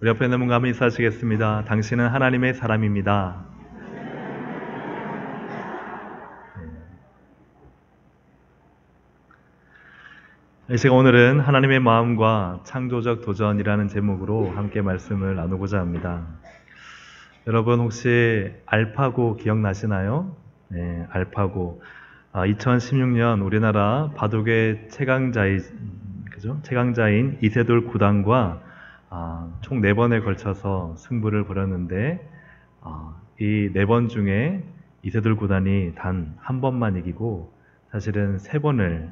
우리 옆에 있는 분과 한번 인사하시겠습니다. 당신은 하나님의 사람입니다. 제가 오늘은 하나님의 마음과 창조적 도전이라는 제목으로 함께 말씀을 나누고자 합니다. 여러분 혹시 알파고 기억나시나요? 네, 알파고. 2016년 우리나라 바둑의 최강자인 이세돌 구단과 총 4번에 걸쳐서 승부를 벌였는데 이 4번 중에 이세돌 구단이 단 한 번만 이기고 사실은 3번을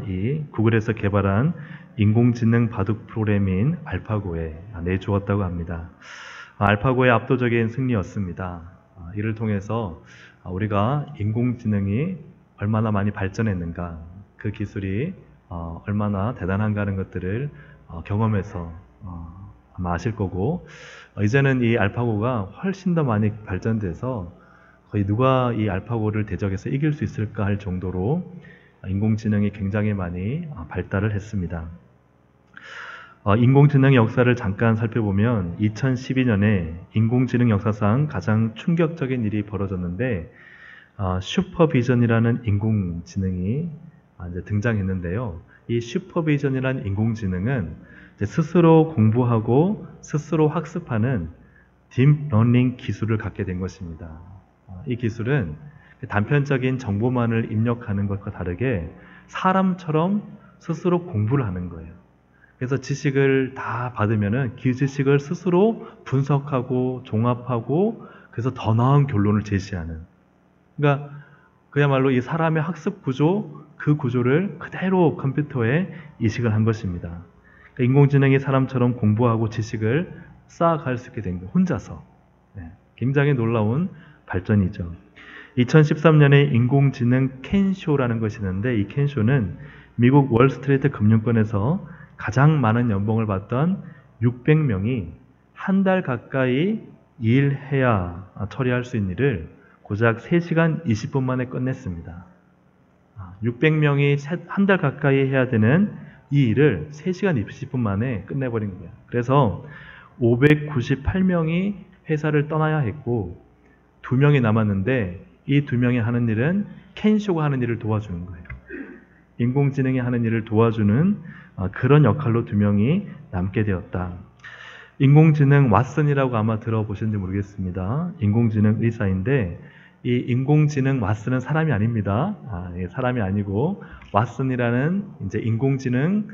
이 구글에서 개발한 인공지능 바둑 프로그램인 알파고에 내주었다고 합니다. 알파고의 압도적인 승리였습니다. 이를 통해서 우리가 인공지능이 얼마나 많이 발전했는가, 그 기술이 얼마나 대단한가 하는 것들을 경험해서 아마 아실 거고, 이제는 이 알파고가 훨씬 더 많이 발전돼서 거의 누가 이 알파고를 대적해서 이길 수 있을까 할 정도로 인공지능이 굉장히 많이 발달을 했습니다. 인공지능의 역사를 잠깐 살펴보면 2012년에 인공지능 역사상 가장 충격적인 일이 벌어졌는데 슈퍼비전이라는 인공지능이 이제 등장했는데요. 이 슈퍼비전이라는 인공지능은 스스로 공부하고 스스로 학습하는 딥러닝 기술을 갖게 된 것입니다. 이 기술은 단편적인 정보만을 입력하는 것과 다르게 사람처럼 스스로 공부를 하는 거예요. 그래서 지식을 다 받으면은 그 지식을 스스로 분석하고 종합하고 그래서 더 나은 결론을 제시하는, 그러니까 그야말로 이 사람의 학습 구조, 그 구조를 그대로 컴퓨터에 이식을 한 것입니다. 그러니까 인공지능이 사람처럼 공부하고 지식을 쌓아갈 수 있게 된 거예요. 혼자서. 굉장히 놀라운 발전이죠. 2013년에 인공지능 켄쇼라는 것이 있는데, 이 켄쇼는 미국 월스트리트 금융권에서 가장 많은 연봉을 받던 600명이 한 달 가까이 일해야 처리할 수 있는 일을 고작 3시간 20분 만에 끝냈습니다. 600명이 한 달 가까이 해야 되는 이 일을 3시간 20분 만에 끝내버린 거예요. 그래서 598명이 회사를 떠나야 했고 2명이 남았는데, 이 2명이 하는 일은 켄쇼가 하는 일을 도와주는 거예요. 인공지능이 하는 일을 도와주는 그런 역할로 2명이 남게 되었다. 인공지능 왓슨이라고 아마 들어보셨는지 모르겠습니다. 인공지능 의사인데, 이 인공지능 왓슨은 사람이 아닙니다. 사람이 아니고 왓슨이라는 이제 인공지능,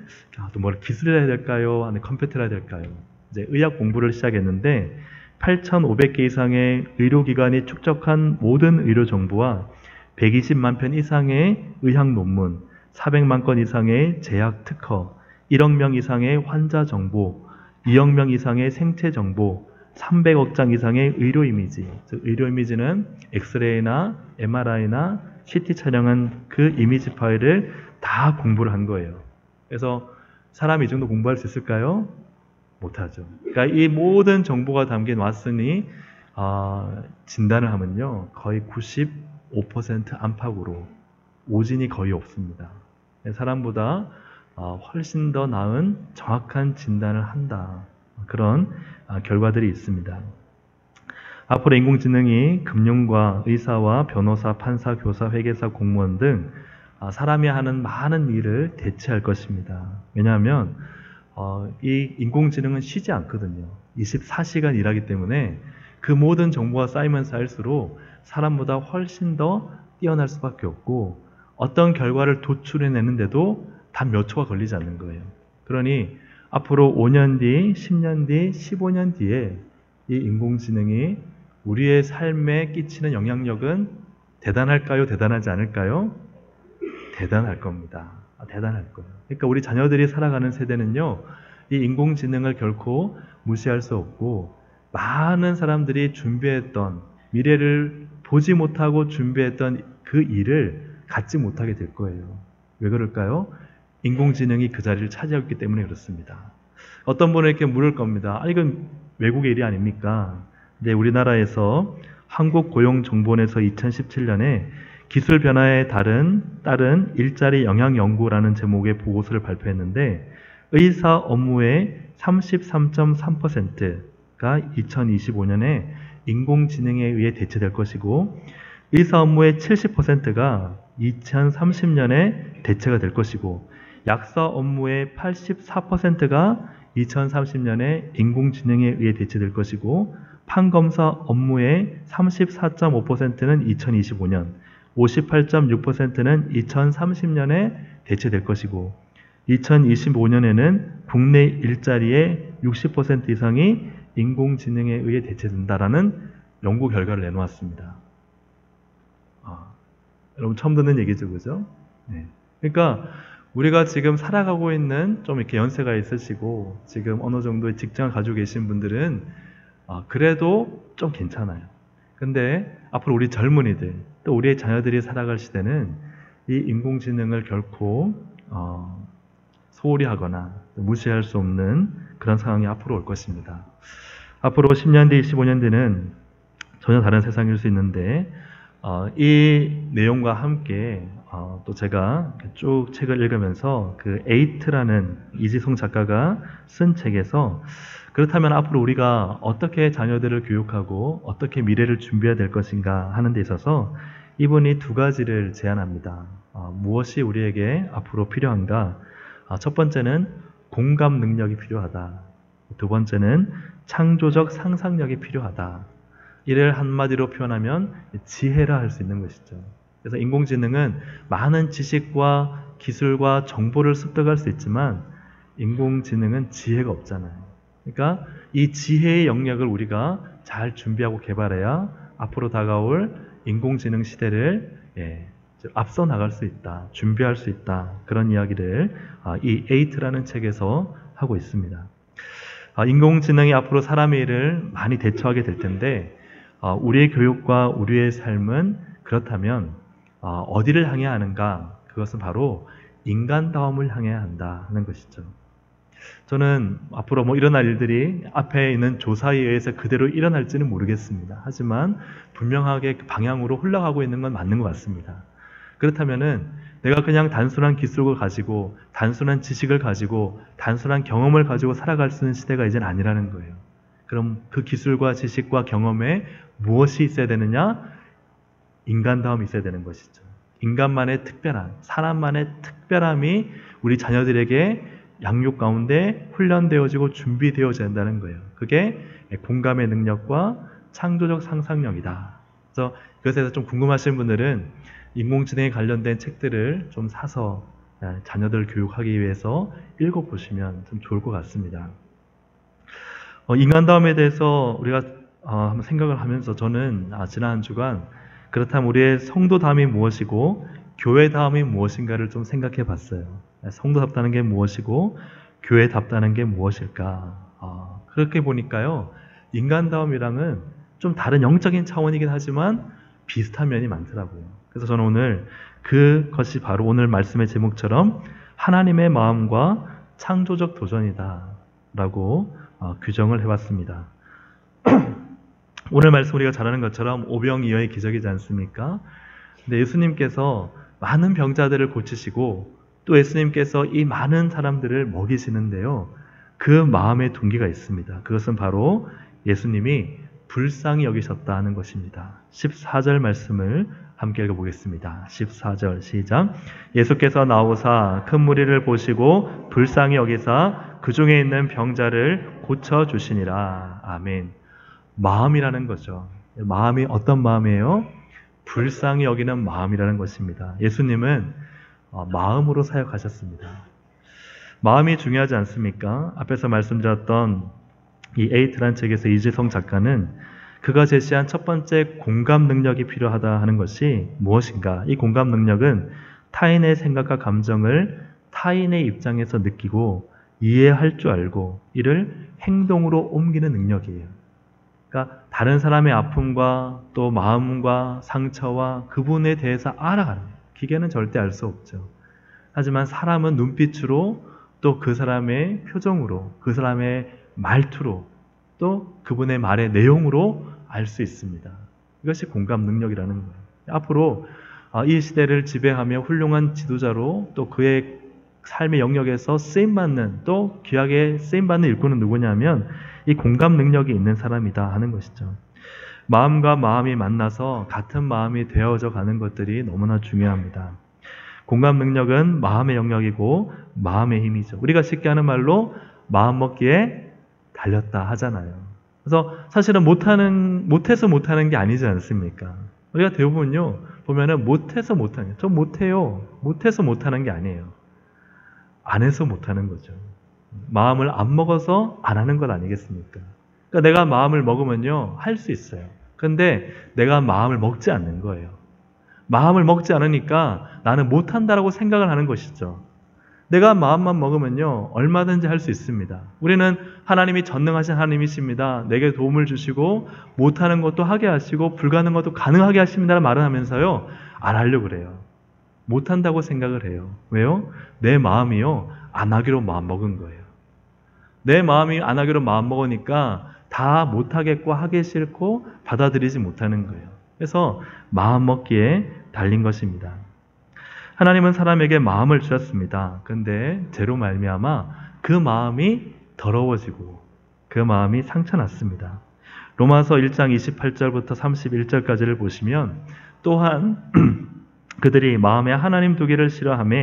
또 뭘 기술이라 해야 될까요? 아니 컴퓨터라 해야 될까요? 이제 의학 공부를 시작했는데 8,500개 이상의 의료기관이 축적한 모든 의료 정보와 120만 편 이상의 의학 논문, 400만 건 이상의 제약 특허, 1억 명 이상의 환자 정보, 2억 명 이상의 생체 정보, 300억 장 이상의 의료 이미지, 즉 의료 이미지는 엑스레이나 MRI나 CT 촬영한 그 이미지 파일을 다 공부를 한 거예요. 그래서 사람이 이 정도 공부할 수 있을까요? 못하죠. 그러니까 이 모든 정보가 담긴 왓슨이 진단을 하면요, 거의 95% 안팎으로 오진이 거의 없습니다. 사람보다 훨씬 더 나은 정확한 진단을 한다. 그런 결과들이 있습니다. 앞으로 인공지능이 금융과 의사와 변호사, 판사, 교사, 회계사, 공무원 등 사람이 하는 많은 일을 대체할 것입니다. 왜냐하면 이 인공지능은 쉬지 않거든요. 24시간 일하기 때문에 그 모든 정보가 쌓이면 쌓일수록 사람보다 훨씬 더 뛰어날 수밖에 없고, 어떤 결과를 도출해내는데도 단 몇 초가 걸리지 않는 거예요. 그러니 앞으로 5년 뒤, 10년 뒤, 15년 뒤에 이 인공지능이 우리의 삶에 끼치는 영향력은 대단할까요? 대단하지 않을까요? 대단할 겁니다. 대단할 거예요. 그러니까 우리 자녀들이 살아가는 세대는요, 이 인공지능을 결코 무시할 수 없고, 많은 사람들이 준비했던, 미래를 보지 못하고 준비했던 그 일을 갖지 못하게 될 거예요. 왜 그럴까요? 인공지능이 그 자리를 차지했기 때문에 그렇습니다. 어떤 분은 이렇게 물을 겁니다. 이건 외국의 일이 아닙니까? 근데 우리나라에서 한국고용정보원에서 2017년에 기술 변화에 따른 일자리 영향 연구라는 제목의 보고서를 발표했는데, 의사 업무의 33.3%가 2025년에 인공지능에 의해 대체될 것이고 의사 업무의 70%가 2030년에 대체가 될 것이고 약사 업무의 84%가 2030년에 인공지능에 의해 대체될 것이고 판검사 업무의 34.5%는 2025년, 58.6%는 2030년에 대체될 것이고 2025년에는 국내 일자리의 60% 이상이 인공지능에 의해 대체된다라는 연구 결과를 내놓았습니다. 여러분 처음 듣는 얘기죠, 그죠? 네. 그러니까 우리가 지금 살아가고 있는 좀 이렇게 연세가 있으시고 지금 어느 정도의 직장을 가지고 계신 분들은 그래도 좀 괜찮아요. 근데 앞으로 우리 젊은이들 또 우리의 자녀들이 살아갈 시대는 이 인공지능을 결코 소홀히 하거나 무시할 수 없는 그런 상황이 앞으로 올 것입니다. 앞으로 10년 뒤, 15년 뒤는 전혀 다른 세상일 수 있는데 이 내용과 함께 또 제가 쭉 책을 읽으면서 그 에이트라는 이지성 작가가 쓴 책에서 그렇다면 앞으로 우리가 어떻게 자녀들을 교육하고 어떻게 미래를 준비해야 될 것인가 하는 데 있어서 이분이 두 가지를 제안합니다. 무엇이 우리에게 앞으로 필요한가? 첫 번째는 공감 능력이 필요하다. 두 번째는 창조적 상상력이 필요하다. 이를 한마디로 표현하면 지혜라 할 수 있는 것이죠. 그래서 인공지능은 많은 지식과 기술과 정보를 습득할 수 있지만 인공지능은 지혜가 없잖아요. 그러니까 이 지혜의 영역을 우리가 잘 준비하고 개발해야 앞으로 다가올 인공지능 시대를 앞서 나갈 수 있다, 준비할 수 있다. 그런 이야기를 이 에이트라는 책에서 하고 있습니다. 인공지능이 앞으로 사람의 일을 많이 대처하게 될 텐데 우리의 교육과 우리의 삶은 그렇다면 어디를 향해야 하는가? 그것은 바로 인간다움을 향해야 한다 하는 것이죠. 저는 앞으로 일어날 일들이 앞에 있는 조사에 의해서 그대로 일어날지는 모르겠습니다. 하지만 분명하게 그 방향으로 흘러가고 있는 건 맞는 것 같습니다. 그렇다면은 내가 그냥 단순한 기술을 가지고 단순한 지식을 가지고 단순한 경험을 가지고 살아갈 수 있는 시대가 이제는 아니라는 거예요. 그럼 그 기술과 지식과 경험에 무엇이 있어야 되느냐? 인간다움이 있어야 되는 것이죠. 인간만의 특별함, 사람만의 특별함이 우리 자녀들에게 양육 가운데 훈련되어지고 준비되어져야 한다는 거예요. 그게 공감의 능력과 창조적 상상력이다. 그래서 그것에 대해서 좀 궁금하신 분들은 인공지능에 관련된 책들을 좀 사서 자녀들 교육하기 위해서 읽어보시면 좀 좋을 것 같습니다. 인간다움에 대해서 우리가 한번 생각을 하면서 저는 지난 한 주간 그렇다면 우리의 성도다움이 무엇이고 교회다움이 무엇인가를 좀 생각해 봤어요. 성도답다는 게 무엇이고 교회답다는 게 무엇일까? 그렇게 보니까요. 인간다움이랑은 좀 다른 영적인 차원이긴 하지만 비슷한 면이 많더라고요. 그래서 저는 오늘 그것이 바로 오늘 말씀의 제목처럼 하나님의 마음과 창조적 도전이다 라고 규정을 해봤습니다. 오늘 말씀 우리가 잘 아는 것처럼 오병이어의 기적이지 않습니까? 근데 예수님께서 많은 병자들을 고치시고 또 예수님께서 이 많은 사람들을 먹이시는데요. 그 마음의 동기가 있습니다. 그것은 바로 예수님이 불쌍히 여기셨다 하는 것입니다. 14절 말씀을 함께 읽어보겠습니다. 14절 시작. 예수께서 나오사 큰 무리를 보시고 불쌍히 여기사 그 중에 있는 병자를 고쳐주시니라. 아멘. 마음이라는 거죠. 마음이 어떤 마음이에요? 불쌍히 여기는 마음이라는 것입니다. 예수님은 마음으로 사역하셨습니다. 마음이 중요하지 않습니까? 앞에서 말씀드렸던 이 에이트란 책에서 이지성 작가는 그가 제시한 첫 번째 공감 능력이 필요하다 하는 것이 무엇인가? 이 공감 능력은 타인의 생각과 감정을 타인의 입장에서 느끼고 이해할 줄 알고 이를 행동으로 옮기는 능력이에요. 그러니까 다른 사람의 아픔과 또 마음과 상처와 그분에 대해서 알아가는 거예요. 기계는 절대 알 수 없죠. 하지만 사람은 눈빛으로 또 그 사람의 표정으로 그 사람의 말투로 또 그분의 말의 내용으로 알 수 있습니다. 이것이 공감 능력이라는 거예요. 앞으로 이 시대를 지배하며 훌륭한 지도자로 또 그의 삶의 영역에서 쓰임받는, 또 귀하게 쓰임받는 일꾼은 누구냐면 이 공감 능력이 있는 사람이다 하는 것이죠. 마음과 마음이 만나서 같은 마음이 되어져 가는 것들이 너무나 중요합니다. 공감 능력은 마음의 영역이고 마음의 힘이죠. 우리가 쉽게 하는 말로 마음 먹기에 달렸다 하잖아요. 그래서 사실은 못해서 못하는 게 아니지 않습니까? 우리가 대부분요, 보면은 못해서 못하는, 저 못해요. 못해서 못하는 게 아니에요. 안 해서 못하는 거죠. 마음을 안 먹어서 안 하는 것 아니겠습니까? 그러니까 내가 마음을 먹으면요, 할 수 있어요. 근데 내가 마음을 먹지 않는 거예요. 마음을 먹지 않으니까 나는 못한다라고 생각을 하는 것이죠. 내가 마음만 먹으면요, 얼마든지 할 수 있습니다. 우리는 하나님이 전능하신 하나님이십니다. 내게 도움을 주시고 못하는 것도 하게 하시고 불가능한 것도 가능하게 하십니다라는 말을 하면서요, 안 하려고 그래요. 못한다고 생각을 해요. 왜요? 내 마음이요, 안 하기로 마음 먹은 거예요. 내 마음이 안 하기로 마음 먹으니까 다 못하겠고 하기 싫고 받아들이지 못하는 거예요. 그래서 마음 먹기에 달린 것입니다. 하나님은 사람에게 마음을 주셨습니다. 그런데 죄로 말미암아 그 마음이 더러워지고 그 마음이 상처났습니다. 로마서 1장 28절부터 31절까지를 보시면 또한 그들이 마음에 하나님 두기를 싫어하며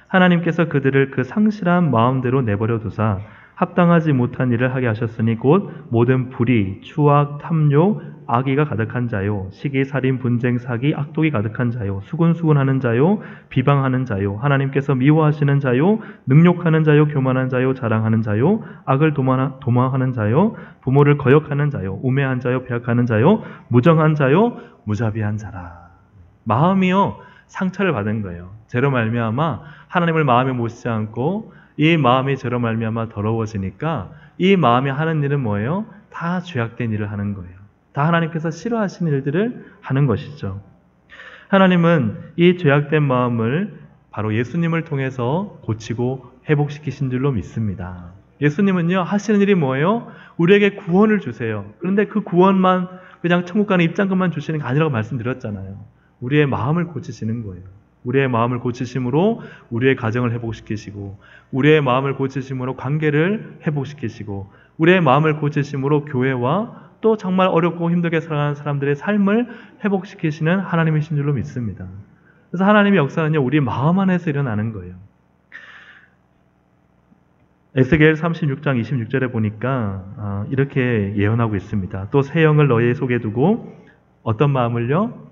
하나님께서 그들을 그 상실한 마음대로 내버려 두사 합당하지 못한 일을 하게 하셨으니 곧 모든 불의, 추악, 탐욕, 악의가 가득한 자요, 시기, 살인, 분쟁, 사기, 악독이 가득한 자요, 수군수군하는 자요, 비방하는 자요, 하나님께서 미워하시는 자요, 능욕하는 자요, 교만한 자요, 자랑하는 자요, 악을 도모하는 자요, 부모를 거역하는 자요, 우매한 자요, 배역하는 자요, 무정한 자요, 무자비한 자라. 마음이요, 상처를 받은 거예요. 죄로 말미암아 하나님을 마음에 모시지 않고 이 마음이 죄로 말미암아 더러워지니까 이 마음이 하는 일은 뭐예요? 다 죄악된 일을 하는 거예요. 다 하나님께서 싫어하시는 일들을 하는 것이죠. 하나님은 이 죄악된 마음을 바로 예수님을 통해서 고치고 회복시키신 줄로 믿습니다. 예수님은요, 하시는 일이 뭐예요? 우리에게 구원을 주세요. 그런데 그 구원만 그냥 천국 가는 입장권만 주시는 게 아니라고 말씀드렸잖아요. 우리의 마음을 고치시는 거예요. 우리의 마음을 고치심으로 우리의 가정을 회복시키시고, 우리의 마음을 고치심으로 관계를 회복시키시고, 우리의 마음을 고치심으로 교회와 또 정말 어렵고 힘들게 살아가는 사람들의 삶을 회복시키시는 하나님이신 줄로 믿습니다. 그래서 하나님의 역사는요, 우리 마음 안에서 일어나는 거예요. 에스겔 36장 26절에 보니까 이렇게 예언하고 있습니다. 또 새 영을 너희 속에 두고 어떤 마음을요?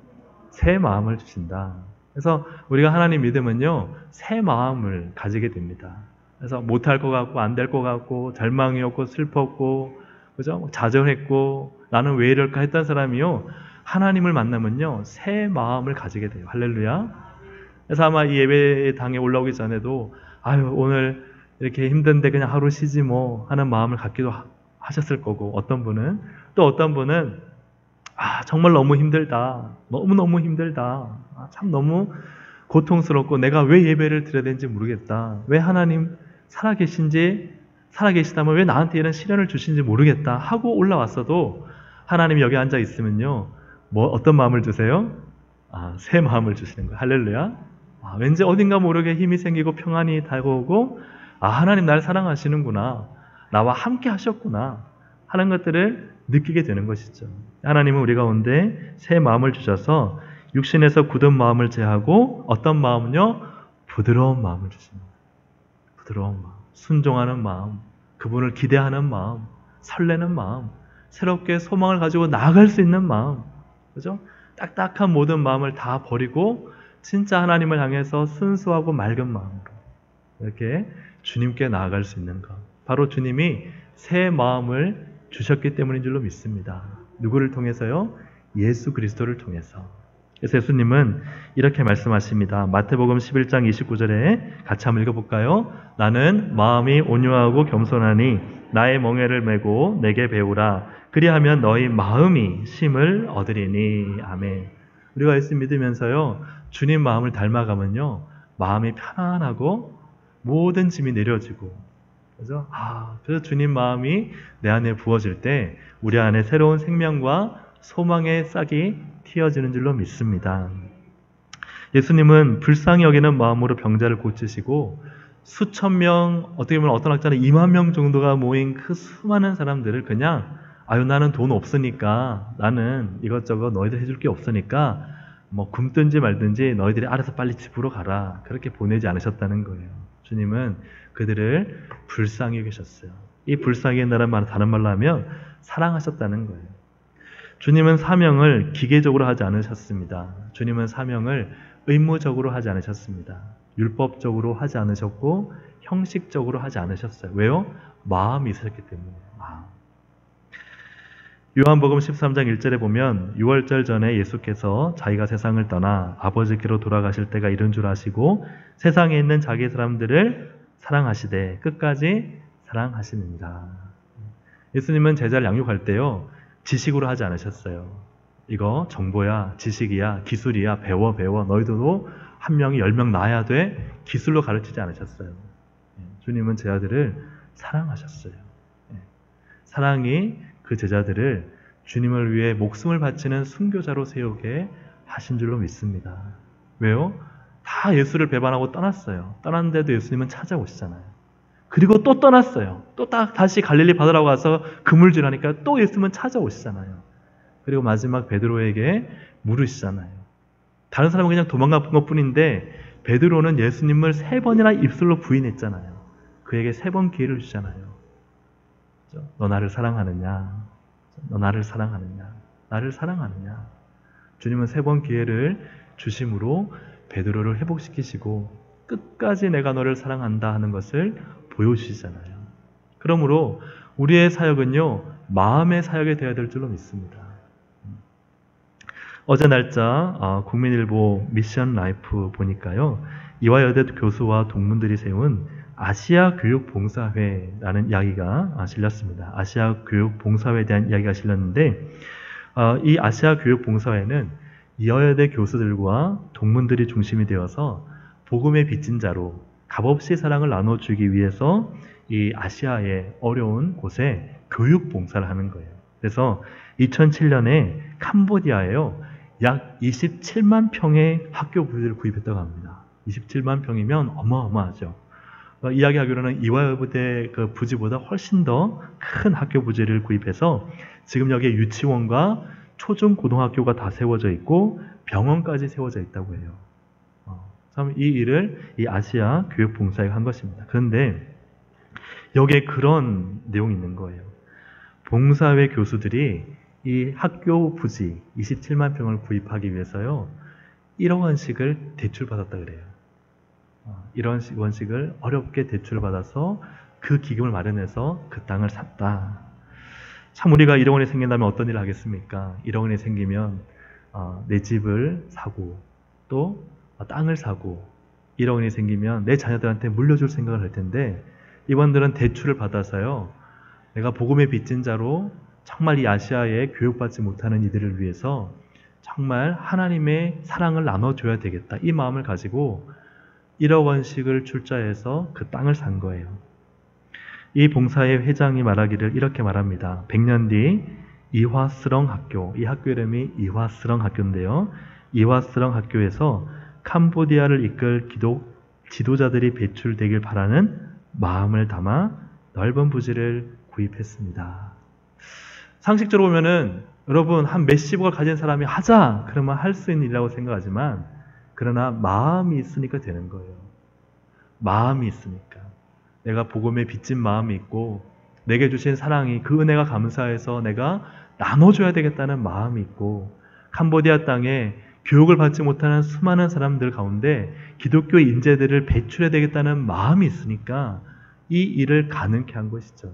새 마음을 주신다. 그래서 우리가 하나님 믿으면요, 새 마음을 가지게 됩니다. 그래서 못할 것 같고 안 될 것 같고 절망이었고 슬펐고 그죠? 좌절했고 나는 왜 이럴까 했던 사람이요, 하나님을 만나면요, 새 마음을 가지게 돼요. 할렐루야. 그래서 아마 이 예배당에 올라오기 전에도 아유, 오늘 이렇게 힘든데 그냥 하루 쉬지 뭐 하는 마음을 갖기도 하셨을 거고, 어떤 분은 정말 너무 힘들다. 너무너무 힘들다. 참 너무 고통스럽고 내가 왜 예배를 드려야 되는지 모르겠다. 왜 하나님 살아계시다면 왜 나한테 이런 시련을 주신지 모르겠다 하고 올라왔어도 하나님이 여기 앉아 있으면요, 어떤 마음을 주세요? 새 마음을 주시는 거예요. 할렐루야. 왠지 어딘가 모르게 힘이 생기고 평안이 다가오고, 하나님 나를 사랑하시는구나, 나와 함께 하셨구나 하는 것들을 느끼게 되는 것이죠. 하나님은 우리 가운데 새 마음을 주셔서 육신에서 굳은 마음을 제하고 어떤 마음은요? 부드러운 마음을 주십니다. 부드러운 마음, 순종하는 마음, 그분을 기대하는 마음, 설레는 마음, 새롭게 소망을 가지고 나아갈 수 있는 마음, 그죠? 딱딱한 모든 마음을 다 버리고 진짜 하나님을 향해서 순수하고 맑은 마음으로 이렇게 주님께 나아갈 수 있는 것, 바로 주님이 새 마음을 주셨기 때문인 줄로 믿습니다. 누구를 통해서요? 예수 그리스도를 통해서. 그래서 예수님은 이렇게 말씀하십니다. 마태복음 11장 29절에 같이 한번 읽어볼까요? 나는 마음이 온유하고 겸손하니 나의 멍에를 메고 내게 배우라. 그리하면 너희 마음이 쉼을 얻으리니. 아멘. 우리가 예수 믿으면서요, 주님 마음을 닮아가면요, 마음이 편안하고 모든 짐이 내려지고, 그래서 그래서 주님 마음이 내 안에 부어질 때 우리 안에 새로운 생명과 소망의 싹이 틔어지는 줄로 믿습니다. 예수님은 불쌍히 여기는 마음으로 병자를 고치시고 수천 명, 어떻게 보면 어떤 학자는 2만 명 정도가 모인 그 수많은 사람들을 그냥 아유 나는 돈 없으니까 나는 이것저것 너희들 해줄 게 없으니까 뭐 굶든지 말든지 너희들이 알아서 빨리 집으로 가라 그렇게 보내지 않으셨다는 거예요. 주님은 그들을 불쌍히 여기셨어요. 이 불쌍히 한다는 말은 다른 말로 하면 사랑하셨다는 거예요. 주님은 사명을 기계적으로 하지 않으셨습니다. 주님은 사명을 의무적으로 하지 않으셨습니다. 율법적으로 하지 않으셨고 형식적으로 하지 않으셨어요. 왜요? 마음이 있으셨기 때문에. 요한복음 13장 1절에 보면 6월절 전에 예수께서 자기가 세상을 떠나 아버지께로 돌아가실 때가 이른 줄 아시고 세상에 있는 자기 사람들을 사랑하시되 끝까지 사랑하시느니라. 예수님은 제자를 양육할 때요. 지식으로 하지 않으셨어요. 이거 정보야, 지식이야, 기술이야, 배워. 너희들도 한 명이 10명 낳아야 돼. 기술로 가르치지 않으셨어요. 주님은 제자들을 사랑하셨어요. 사랑이 그 제자들을 주님을 위해 목숨을 바치는 순교자로 세우게 하신 줄로 믿습니다. 왜요? 다 예수를 배반하고 떠났어요. 떠났는데도 예수님은 찾아오시잖아요. 그리고 또 떠났어요. 또 다시 갈릴리 바다로 가서 그물질하니까 또 예수님은 찾아오시잖아요. 그리고 마지막 베드로에게 물으시잖아요. 다른 사람은 그냥 도망간 것뿐인데 베드로는 예수님을 3번이나 입술로 부인했잖아요. 그에게 3번 기회를 주잖아요. 너 나를 사랑하느냐? 너 나를 사랑하느냐? 나를 사랑하느냐? 주님은 3번 기회를 주심으로 베드로를 회복시키시고 끝까지 내가 너를 사랑한다 하는 것을 보여주시잖아요. 그러므로 우리의 사역은요, 마음의 사역이 되어야 될 줄로 믿습니다. 어제 날짜 국민일보 미션 라이프 보니까요, 이화여대 교수와 동문들이 세운 아시아 교육봉사회라는 이야기가 실렸습니다. 아시아 교육봉사회에 대한 이야기가 실렸는데 이 아시아 교육봉사회는 이화여대 교수들과 동문들이 중심이 되어서 복음의 빚진 자로 값없이 사랑을 나눠주기 위해서 이 아시아의 어려운 곳에 교육봉사를 하는 거예요. 그래서 2007년에 캄보디아에요. 약 27만 평의 학교 부지를 구입했다고 합니다. 27만 평이면 어마어마하죠. 이야기하기로는 이화여대 그 부지보다 훨씬 더 큰 학교 부지를 구입해서 지금 여기에 유치원과 초중 고등학교가 다 세워져 있고 병원까지 세워져 있다고 해요. 참 이 일을 이 아시아 교육봉사회가 한 것입니다. 그런데 여기에 그런 내용이 있는 거예요. 봉사회 교수들이 이 학교 부지 27만 평을 구입하기 위해서요 1억 원씩을 대출받았다 그래요. 이런 원씩을 어렵게 대출을 받아서 그 기금을 마련해서 그 땅을 샀다. 참 우리가 1억 원이 생긴다면 어떤 일을 하겠습니까? 1억 원이 생기면 내 집을 사고 또 땅을 사고 1억 원이 생기면 내 자녀들한테 물려줄 생각을 할 텐데 이분들은 대출을 받아서요 내가 복음의 빚진 자로 정말 이 아시아에 교육받지 못하는 이들을 위해서 정말 하나님의 사랑을 나눠줘야 되겠다. 이 마음을 가지고 1억 원씩을 출자해서 그 땅을 산 거예요. 이 봉사회 회장이 말하기를 이렇게 말합니다. 100년 뒤 이화스렁 학교, 이 학교 이름이 이화스렁 학교인데요. 이화스렁 학교에서 캄보디아를 이끌 지도자들이 배출되길 바라는 마음을 담아 넓은 부지를 구입했습니다. 상식적으로 보면은 여러분 한 몇십억을 가진 사람이 하자 그러면 할 수 있는 일이라고 생각하지만 그러나 마음이 있으니까 되는 거예요. 마음이 있으니까. 내가 복음에 빚진 마음이 있고 내게 주신 사랑이 그 은혜가 감사해서 내가 나눠줘야 되겠다는 마음이 있고 캄보디아 땅에 교육을 받지 못하는 수많은 사람들 가운데 기독교 인재들을 배출해야 되겠다는 마음이 있으니까 이 일을 가능케 한 것이죠.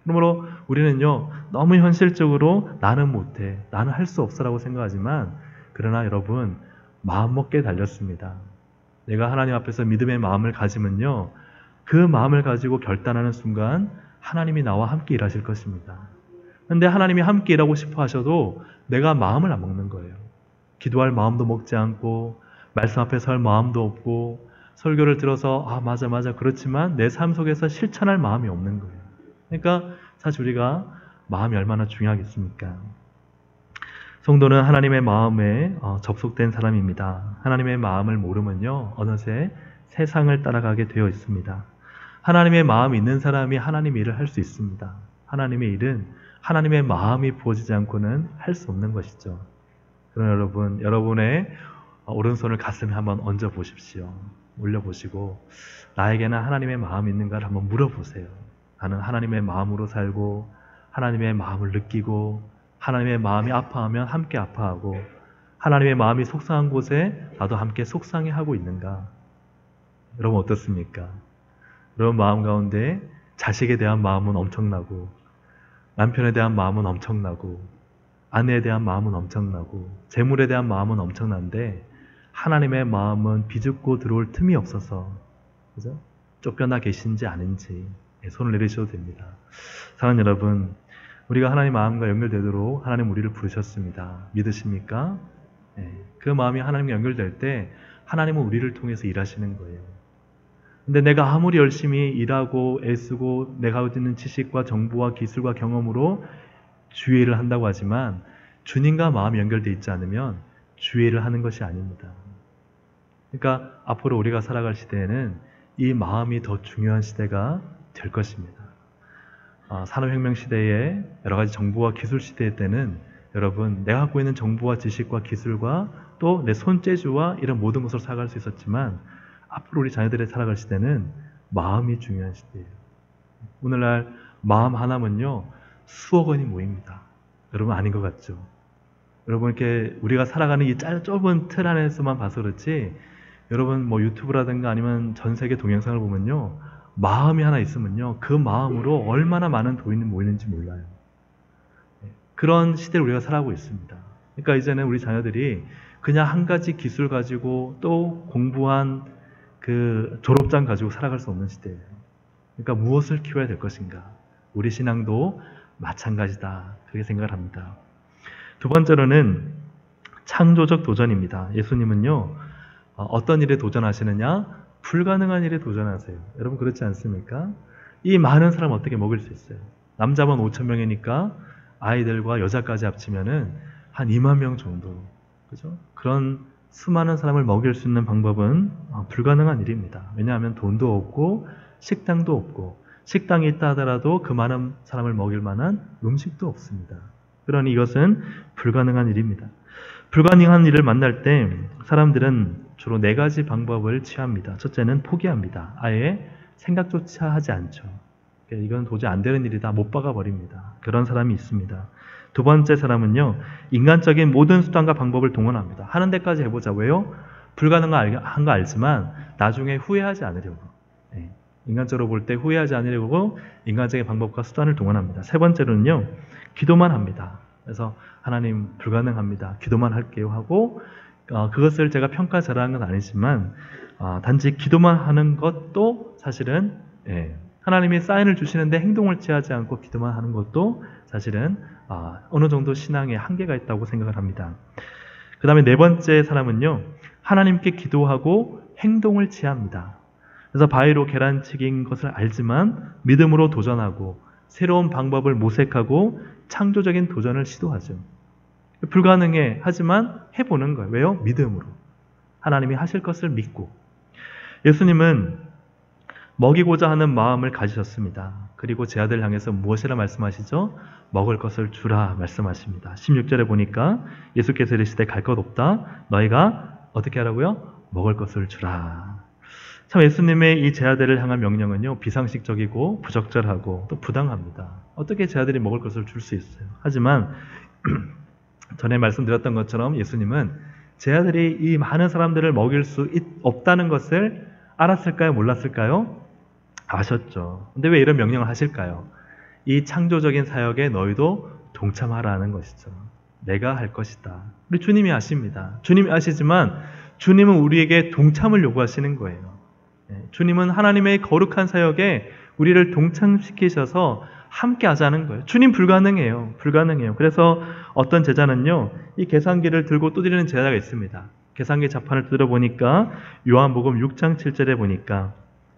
그러므로 우리는요 너무 현실적으로 나는 못해, 나는 할 수 없어라고 생각하지만 그러나 여러분 마음먹기에 달렸습니다. 내가 하나님 앞에서 믿음의 마음을 가지면요 그 마음을 가지고 결단하는 순간 하나님이 나와 함께 일하실 것입니다. 그런데 하나님이 함께 일하고 싶어 하셔도 내가 마음을 안 먹는 거예요. 기도할 마음도 먹지 않고 말씀 앞에 설 마음도 없고 설교를 들어서 맞아 그렇지만 내 삶 속에서 실천할 마음이 없는 거예요. 그러니까 사실 우리가 마음이 얼마나 중요하겠습니까? 성도는 하나님의 마음에 접속된 사람입니다. 하나님의 마음을 모르면요 어느새 세상을 따라가게 되어 있습니다. 하나님의 마음이 있는 사람이 하나님의 일을 할 수 있습니다. 하나님의 일은 하나님의 마음이 부어지지 않고는 할 수 없는 것이죠. 그러나 여러분, 여러분의 오른손을 가슴에 한번 얹어 보십시오. 올려보시고 나에게는 하나님의 마음이 있는가를 한번 물어보세요. 나는 하나님의 마음으로 살고 하나님의 마음을 느끼고 하나님의 마음이 아파하면 함께 아파하고 하나님의 마음이 속상한 곳에 나도 함께 속상해하고 있는가? 여러분 어떻습니까? 여러분 마음 가운데 자식에 대한 마음은 엄청나고 남편에 대한 마음은 엄청나고 아내에 대한 마음은 엄청나고 재물에 대한 마음은 엄청난데 하나님의 마음은 비집고 들어올 틈이 없어서 그죠? 쫓겨나 계신지 아닌지 손을 내리셔도 됩니다. 사랑하는 여러분, 우리가 하나님 마음과 연결되도록 하나님 우리를 부르셨습니다. 믿으십니까? 그 마음이 하나님과 연결될 때 하나님은 우리를 통해서 일하시는 거예요. 근데 내가 아무리 열심히 일하고 애쓰고 내가 가지고 있는 지식과 정보와 기술과 경험으로 주의 일을 한다고 하지만 주님과 마음이 연결되어 있지 않으면 주의 일을 하는 것이 아닙니다. 그러니까 앞으로 우리가 살아갈 시대에는 이 마음이 더 중요한 시대가 될 것입니다. 산업혁명 시대에 여러 가지 정보와 기술 시대 때는 여러분 내가 갖고 있는 정보와 지식과 기술과 또 내 손재주와 이런 모든 것을 살아갈 수 있었지만 앞으로 우리 자녀들이 살아갈 시대는 마음이 중요한 시대예요. 오늘날 마음 하나면요 수억 원이 모입니다. 여러분 아닌 것 같죠? 여러분 이렇게 우리가 살아가는 이 좁은 틀 안에서만 봐서 그렇지 여러분 뭐 유튜브라든가 아니면 전 세계 동영상을 보면요 마음이 하나 있으면요 그 마음으로 얼마나 많은 돈이 모이는지 몰라요. 그런 시대를 우리가 살아가고 있습니다. 그러니까 이제는 우리 자녀들이 그냥 한 가지 기술 가지고 또 공부한 그 졸업장 가지고 살아갈 수 없는 시대예요. 그러니까 무엇을 키워야 될 것인가? 우리 신앙도 마찬가지다. 그렇게 생각을 합니다. 두 번째로는 창조적 도전입니다. 예수님은요 어떤 일에 도전하시느냐? 불가능한 일에 도전하세요. 여러분 그렇지 않습니까? 이 많은 사람 어떻게 먹일 수 있어요? 남자만 5,000명이니까 아이들과 여자까지 합치면은 한 2만 명 정도. 그죠? 그런 수많은 사람을 먹일 수 있는 방법은 불가능한 일입니다. 왜냐하면 돈도 없고 식당도 없고 식당이 있다 하더라도 그 많은 사람을 먹일 만한 음식도 없습니다. 그러니 이것은 불가능한 일입니다. 불가능한 일을 만날 때 사람들은 주로 4가지 방법을 취합니다. 첫째는 포기합니다. 아예 생각조차 하지 않죠. 이건 도저히 안 되는 일이다. 못 박아버립니다. 그런 사람이 있습니다. 두 번째 사람은요. 인간적인 모든 수단과 방법을 동원합니다. 하는 데까지 해보자. 왜요? 불가능한 거 알지만 나중에 후회하지 않으려고. 인간적으로 볼 때 후회하지 않으려고 인간적인 방법과 수단을 동원합니다. 세 번째로는요. 기도만 합니다. 그래서 하나님 불가능합니다. 기도만 할게요 하고 그것을 제가 평가절하하는 건 아니지만 단지 기도만 하는 것도 사실은 하나님이 사인을 주시는데 행동을 취하지 않고 기도만 하는 것도 사실은 어느 정도 신앙에 한계가 있다고 생각을 합니다. 그 다음에 4번째 사람은요. 하나님께 기도하고 행동을 취합니다. 그래서 바위로 계란치기인 것을 알지만 믿음으로 도전하고 새로운 방법을 모색하고 창조적인 도전을 시도하죠. 불가능해 하지만 해보는 거예요. 왜요? 믿음으로. 하나님이 하실 것을 믿고. 예수님은 먹이고자 하는 마음을 가지셨습니다. 그리고 제 아들을 향해서 무엇이라 말씀하시죠? 먹을 것을 주라 말씀하십니다. 16절에 보니까 예수께서 이르시되 갈 것 없다. 너희가 어떻게 하라고요? 먹을 것을 주라. 참 예수님의 이 제 아들을 향한 명령은요. 비상식적이고 부적절하고 또 부당합니다. 어떻게 제 아들이 먹을 것을 줄 수 있어요? 하지만 전에 말씀드렸던 것처럼 예수님은 제 아들이 이 많은 사람들을 먹일 수 없다는 것을 알았을까요? 몰랐을까요? 아셨죠. 근데 왜 이런 명령을 하실까요? 이 창조적인 사역에 너희도 동참하라는 것이죠. 내가 할 것이다. 우리 주님이 아십니다. 주님이 아시지만 주님은 우리에게 동참을 요구하시는 거예요. 주님은 하나님의 거룩한 사역에 우리를 동참시키셔서 함께 하자는 거예요. 주님 불가능해요. 불가능해요. 그래서 어떤 제자는요. 이 계산기를 들고 두드리는 제자가 있습니다. 계산기 자판을 두드려 보니까 요한복음 6장 7절에 보니까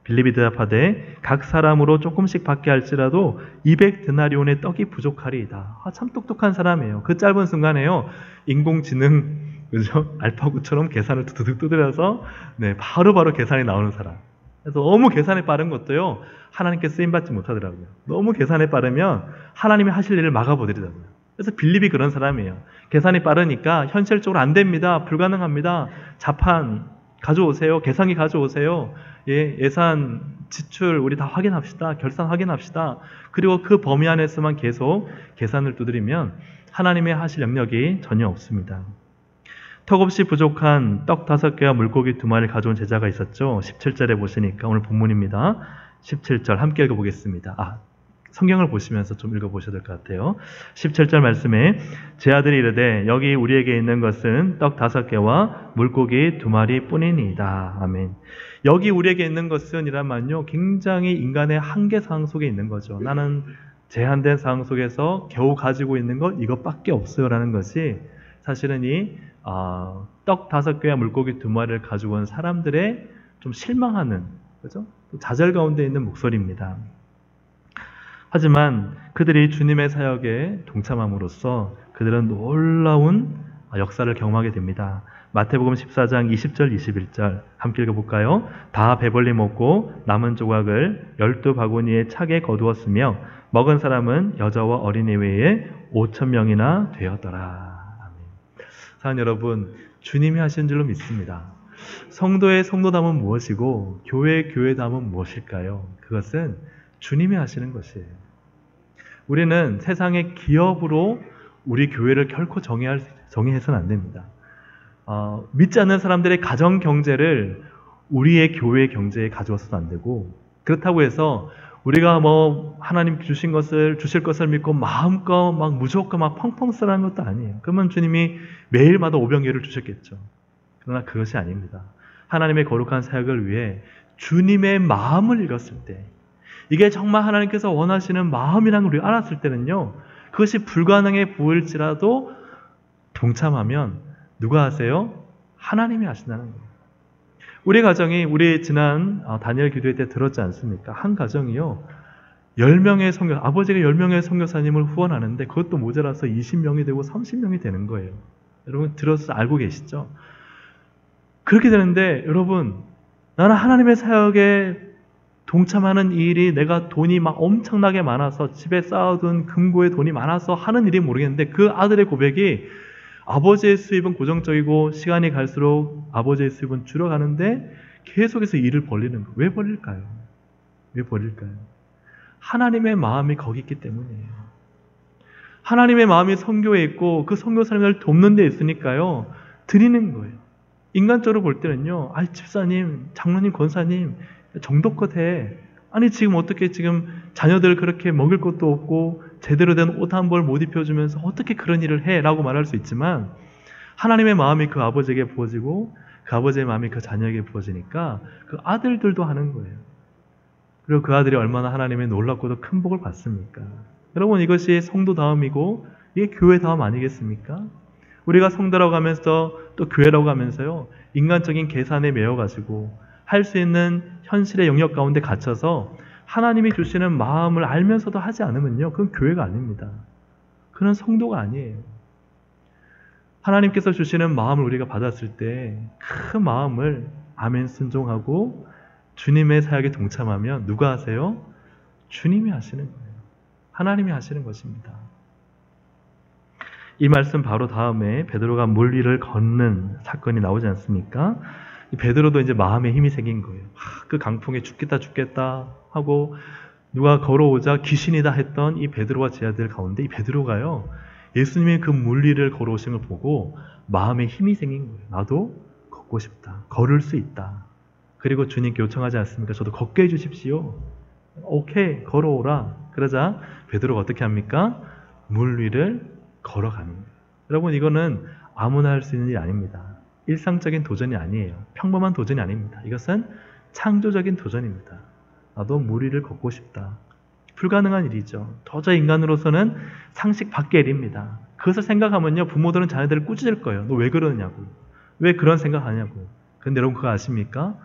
빌립이 대답하되 각 사람으로 조금씩 받게 할지라도 200데나리온의 떡이 부족하리이다. 참 똑똑한 사람이에요. 그 짧은 순간에요. 인공지능 그죠? 알파고처럼 계산을 두드득 두드려서 네, 바로바로 계산이 나오는 사람. 그래서 너무 계산이 빠른 것도요, 하나님께 쓰임받지 못하더라고요. 너무 계산이 빠르면 하나님이 하실 일을 막아버리더라고요. 그래서 빌립이 그런 사람이에요. 계산이 빠르니까 현실적으로 안 됩니다. 불가능합니다. 자판 가져오세요. 계산기 가져오세요. 예, 예산, 지출 우리 다 확인합시다. 결산 확인합시다. 그리고 그 범위 안에서만 계속 계산을 두드리면 하나님의 하실 영역이 전혀 없습니다. 턱없이 부족한 떡 5개와 물고기 2마리를 가져온 제자가 있었죠. 17절에 보시니까 오늘 본문입니다. 17절 함께 읽어보겠습니다. 성경을 보시면서 좀 읽어보셔야 될 것 같아요. 17절 말씀에 제 아들이 이르되 여기 우리에게 있는 것은 떡 5개와 물고기 2마리 뿐이니이다. 아멘. 여기 우리에게 있는 것은 이란 말은요, 굉장히 인간의 한계 상황 속에 있는 거죠. 나는 제한된 상황 속에서 겨우 가지고 있는 것 이것밖에 없어요 라는 것이 사실은 이 떡 5개와 물고기 2마리를 가지고 온 사람들의 좀 실망하는, 그죠? 좌절 가운데 있는 목소리입니다. 하지만 그들이 주님의 사역에 동참함으로써 그들은 놀라운 역사를 경험하게 됩니다. 마태복음 14장 20절 21절 함께 읽어볼까요? 다 배불리 먹고 남은 조각을 12바구니에 차게 거두었으며 먹은 사람은 여자와 어린이 외에 5,000명이나 되었더라. 사랑하는 여러분, 주님이 하신 줄로 믿습니다. 성도의 성도담은 무엇이고 교회의 교회담은 무엇일까요? 그것은 주님이 하시는 것이에요. 우리는 세상의 기업으로 우리 교회를 결코 정의해서는 안 됩니다. 믿지 않는 사람들의 가정 경제를 우리의 교회 경제에 가져와서도 안 되고, 그렇다고 해서 우리가 하나님 주실 것을 믿고 마음껏 막 무조건 막 펑펑 쓰라는 것도 아니에요. 그러면 주님이 매일마다 오병이어를 주셨겠죠. 그러나 그것이 아닙니다. 하나님의 거룩한 사역을 위해 주님의 마음을 읽었을 때, 이게 정말 하나님께서 원하시는 마음이라는 걸 알았을 때는요, 그것이 불가능해 보일지라도 동참하면 누가 하세요? 하나님이 하신다는 거예요. 우리 가정이, 우리 지난 다니엘 기도회 때 들었지 않습니까? 한 가정이요, 10명의 아버지가 10명의 선교사님을 후원하는데 그것도 모자라서 20명이 되고 30명이 되는 거예요. 여러분 들어서 알고 계시죠? 그렇게 되는데, 여러분, 나는 하나님의 사역에 동참하는 이 일이 내가 돈이 막 엄청나게 많아서 집에 쌓아둔 금고에 돈이 많아서 하는 일이 모르겠는데, 그 아들의 고백이 아버지의 수입은 고정적이고 시간이 갈수록 아버지의 수입은 줄어가는데 계속해서 일을 벌리는 거예요. 왜 벌릴까요? 왜 벌릴까요? 하나님의 마음이 거기 있기 때문이에요. 하나님의 마음이 선교에 있고 그 선교사님을 돕는 데 있으니까요, 드리는 거예요. 인간적으로 볼 때는요, 집사님, 장로님, 권사님 정도껏 해. 아니 지금 어떻게 지금 자녀들 그렇게 먹을 것도 없고 제대로 된 옷 한 벌 못 입혀주면서 어떻게 그런 일을 해? 라고 말할 수 있지만, 하나님의 마음이 그 아버지에게 부어지고 그 아버지의 마음이 그 자녀에게 부어지니까 그 아들들도 하는 거예요. 그리고 그 아들이 얼마나 하나님의 놀랍고도 큰 복을 받습니까? 여러분, 이것이 성도다움이고 이게 교회다움 아니겠습니까? 우리가 성도라고 하면서 또 교회라고 하면서요, 인간적인 계산에 매여가지고 할 수 있는 현실의 영역 가운데 갇혀서 하나님이 주시는 마음을 알면서도 하지 않으면요, 그건 교회가 아닙니다. 그건 성도가 아니에요. 하나님께서 주시는 마음을 우리가 받았을 때 그 마음을 아멘 순종하고 주님의 사역에 동참하면 누가 하세요? 주님이 하시는 거예요. 하나님이 하시는 것입니다. 이 말씀 바로 다음에 베드로가 물 위를 걷는 사건이 나오지 않습니까? 베드로도 이제 마음에 힘이 생긴 거예요. 그 강풍에 죽겠다 하고 누가 걸어오자 귀신이다 했던 이 베드로와 제자들 가운데 이 베드로가요, 예수님의 그 물 위를 걸어오신 걸 보고 마음에 힘이 생긴 거예요. 나도 걷고 싶다. 걸을 수 있다. 그리고 주님께 요청하지 않습니까? 저도 걷게 해주십시오. 오케이, 걸어오라. 그러자 베드로가 어떻게 합니까? 물 위를 걸어갑니다. 여러분, 이거는 아무나 할 수 있는 일이 아닙니다. 일상적인 도전이 아니에요. 평범한 도전이 아닙니다. 이것은 창조적인 도전입니다. 나도 물 위를 걷고 싶다. 불가능한 일이죠. 도저히 인간으로서는 상식 밖의 일입니다. 그것을 생각하면요, 부모들은 자녀들을 꾸짖을 거예요. 너 왜 그러냐고. 왜 그런 생각하냐고. 근데 여러분 그거 아십니까?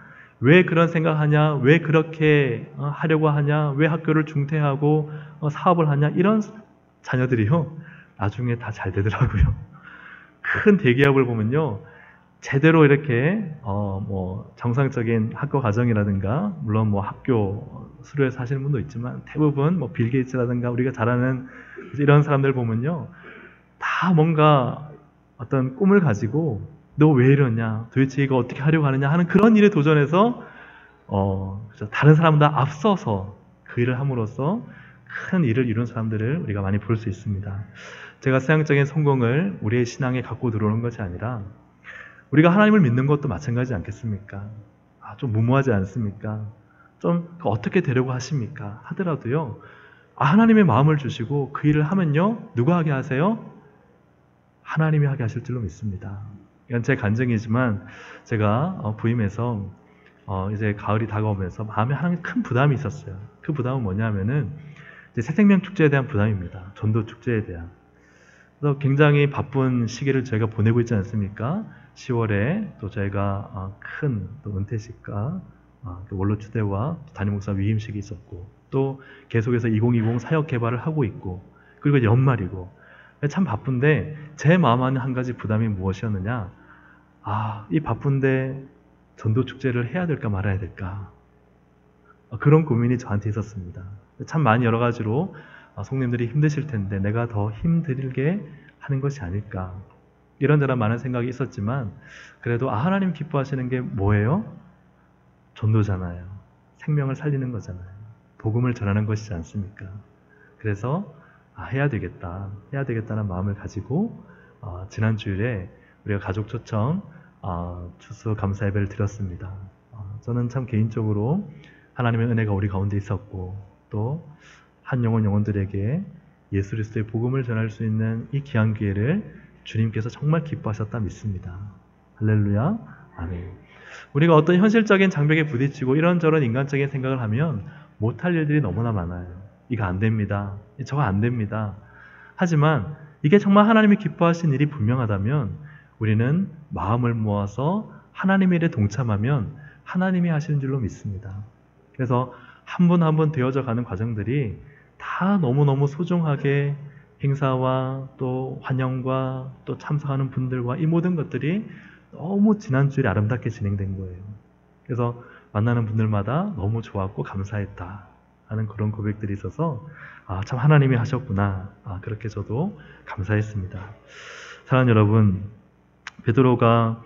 왜 그런 생각하냐? 왜 그렇게 하려고 하냐? 왜 학교를 중퇴하고 사업을 하냐? 이런 자녀들이요, 나중에 다 잘 되더라고요. 큰 대기업을 보면요, 제대로 이렇게 정상적인 학교 과정이라든가, 물론 뭐 학교 수료해서 하시는 분도 있지만 대부분 뭐 빌 게이츠라든가 우리가 잘 아는 이런 사람들 보면요, 다 뭔가 어떤 꿈을 가지고 너 왜 이러냐, 도대체 이거 어떻게 하려고 하느냐 하는 그런 일에 도전해서 다른 사람보다 앞서서 그 일을 함으로써 큰 일을 이룬 사람들을 우리가 많이 볼 수 있습니다. 제가 세상적인 성공을 우리의 신앙에 갖고 들어오는 것이 아니라 우리가 하나님을 믿는 것도 마찬가지지 않겠습니까? 좀 무모하지 않습니까? 좀 어떻게 되려고 하십니까? 하더라도요, 하나님의 마음을 주시고 그 일을 하면요, 누가 하게 하세요? 하나님이 하게 하실 줄로 믿습니다. 이건 제 간증이지만 제가 부임해서 이제 가을이 다가오면서 마음에 하나님 큰 부담이 있었어요. 그 부담은 뭐냐면은 이제 새생명 축제에 대한 부담입니다. 전도 축제에 대한. 그래서 굉장히 바쁜 시기를 저희가 보내고 있지 않습니까? 10월에 또 저희가 큰 또 은퇴식과 또 원로 추대와 담임 목사 위임식이 있었고, 또 계속해서 2020 사역 개발을 하고 있고, 그리고 연말이고, 참 바쁜데 제 마음 안에 한 가지 부담이 무엇이었느냐? 이 바쁜데 전도 축제를 해야 될까 말아야 될까? 그런 고민이 저한테 있었습니다. 참 많이 여러 가지로 성님들이 힘드실 텐데 내가 더 힘들게 하는 것이 아닐까? 이런저런 많은 생각이 있었지만, 그래도 하나님 기뻐하시는 게 뭐예요? 전도잖아요. 생명을 살리는 거잖아요. 복음을 전하는 것이지 않습니까? 그래서 해야 되겠다는 마음을 가지고 지난 주일에 우리가 가족 초청 추수 감사 예배를 드렸습니다. 저는 참 개인적으로 하나님의 은혜가 우리 가운데 있었고, 또 한 영혼들에게 예수 그리스도의 복음을 전할 수 있는 이 귀한 기회를 주님께서 정말 기뻐하셨다 믿습니다. 할렐루야, 아멘. 우리가 어떤 현실적인 장벽에 부딪히고 이런저런 인간적인 생각을 하면 못할 일들이 너무나 많아요. 이거 안 됩니다. 저거 안 됩니다. 하지만 이게 정말 하나님이 기뻐하신 일이 분명하다면 우리는 마음을 모아서 하나님의 일에 동참하면 하나님이 하시는 줄로 믿습니다. 그래서 한 분 한 분 되어져 가는 과정들이 다 너무너무 소중하게 행사와 또 환영과 또 참석하는 분들과 이 모든 것들이 너무 지난 주일에 아름답게 진행된 거예요. 그래서 만나는 분들마다 너무 좋았고 감사했다 하는 그런 고백들이 있어서 참 하나님이 하셨구나, 그렇게 저도 감사했습니다. 사랑하는 여러분, 베드로가